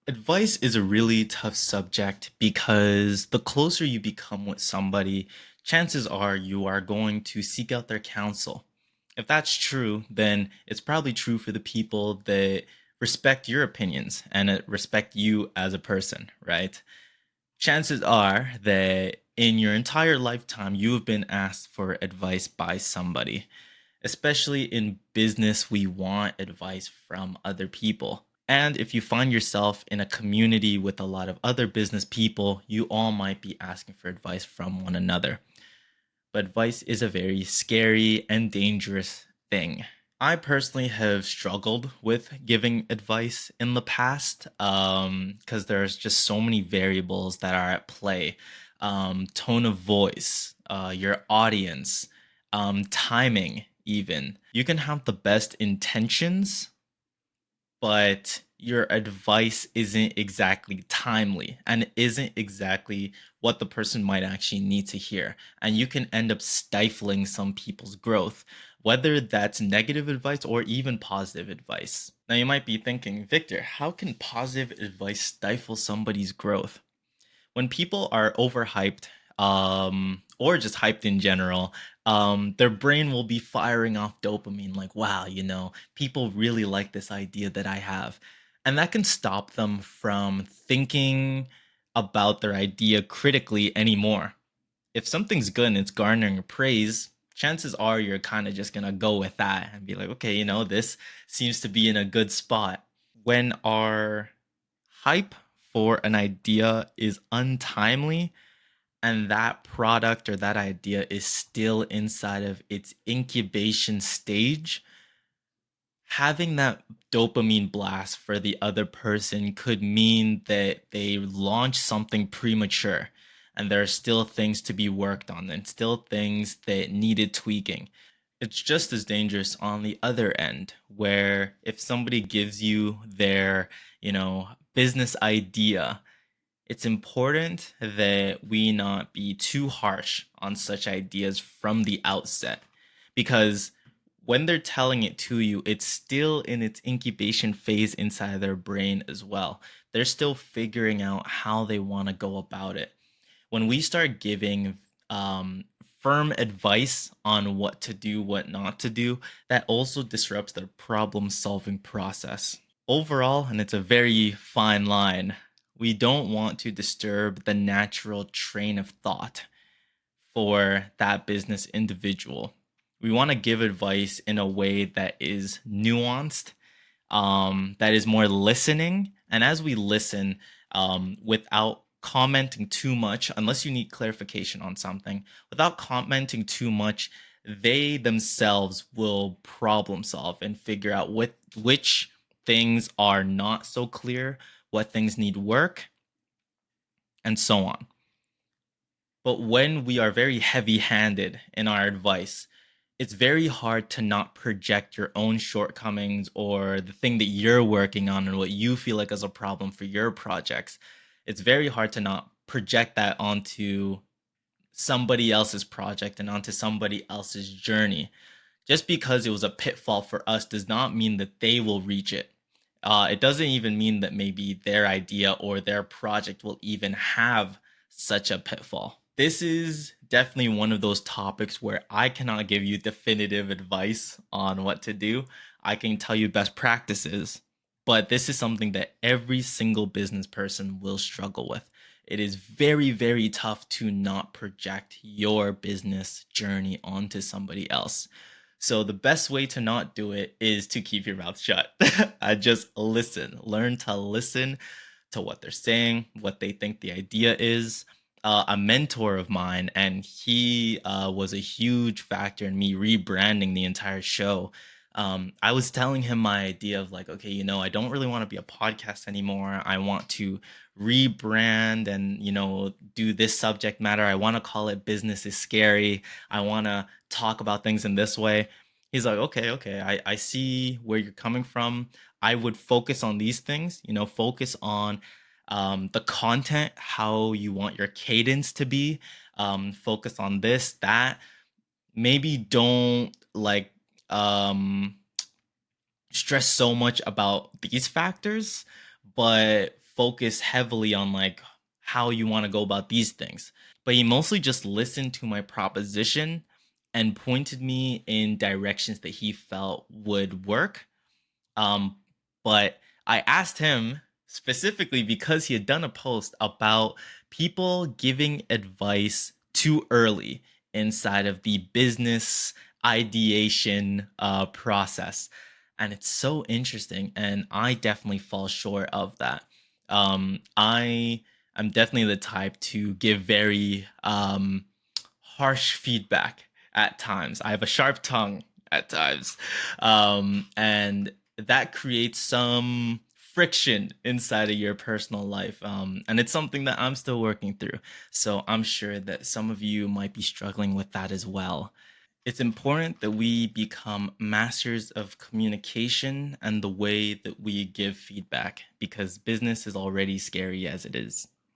Advice is a really tough subject because the closer you become with somebody, chances are you are going to seek out their counsel. If that's true, then it's probably true for the people that respect your opinions and respect you as a person, right? Chances are that in your entire lifetime, you have been asked for advice by somebody. Especially in business, we want advice from other people. And if you find yourself in a community with a lot of other business people, you all might be asking for advice from one another. But advice is a very scary and dangerous thing. I personally have struggled with giving advice in the past because there's just so many variables that are at play. Tone of voice, your audience, timing, even. You can have the best intentions, but your advice isn't exactly timely and isn't exactly what the person might actually need to hear. And you can end up stifling some people's growth, whether that's negative advice or even positive advice. Now, you might be thinking, Victor, how can positive advice stifle somebody's growth? When people are overhyped, or just hyped in general, their brain will be firing off dopamine like, wow, people really like this idea that I have. And that can stop them from thinking about their idea critically anymore. If something's good and it's garnering praise, chances are you're kind of just going to go with that and be like, okay, this seems to be in a good spot. When our hype for an idea is untimely and that product or that idea is still inside of its incubation stage, having that dopamine blast for the other person could mean that they launch something premature and there are still things to be worked on and still things that needed tweaking. It's just as dangerous on the other end, where if somebody gives you their, business idea, it's important that we not be too harsh on such ideas from the outset because when they're telling it to you, it's still in its incubation phase inside their brain as well. They're still figuring out how they want to go about it. When we start giving firm advice on what to do, what not to do, that also disrupts their problem solving process. Overall, and it's a very fine line, we don't want to disturb the natural train of thought for that business individual. We want to give advice in a way that is nuanced, that is more listening. And as we listen, without commenting too much, unless you need clarification on something, without commenting too much, they themselves will problem solve and figure out which things are not so clear, what things need work, and so on. But when we are very heavy handed in our advice, it's very hard to not project your own shortcomings or the thing that you're working on and what you feel like is a problem for your projects. It's very hard to not project that onto somebody else's project and onto somebody else's journey. Just because it was a pitfall for us does not mean that they will reach it. It doesn't even mean that maybe their idea or their project will even have such a pitfall. This is definitely one of those topics where I cannot give you definitive advice on what to do. I can tell you best practices, but this is something that every single business person will struggle with. It is very, very tough to not project your business journey onto somebody else. So the best way to not do it is to keep your mouth shut. I just listen. Learn to listen to what they're saying, what they think the idea is. A mentor of mine, and he was a huge factor in me rebranding the entire show. I was telling him my idea of like, okay, I don't really want to be a podcast anymore. I want to rebrand and, do this subject matter. I want to call it Business is Scary. I want to talk about things in this way. He's like, okay, okay, I see where you're coming from. I would focus on these things, focus on the content, how you want your cadence to be, focus on this, that. Maybe don't like stress so much about these factors, but focus heavily on like how you want to go about these things. But he mostly just listened to my proposition and pointed me in directions that he felt would work. um, but I asked him specifically because he had done a post about people giving advice too early inside of the business ideation process. And it's so interesting. And I definitely fall short of that. I'm definitely the type to give very harsh feedback at times. I have a sharp tongue at times. And that creates some friction inside of your personal life. And it's something that I'm still working through. So I'm sure that some of you might be struggling with that as well. It's important that we become masters of communication and the way that we give feedback because business is already scary as it is.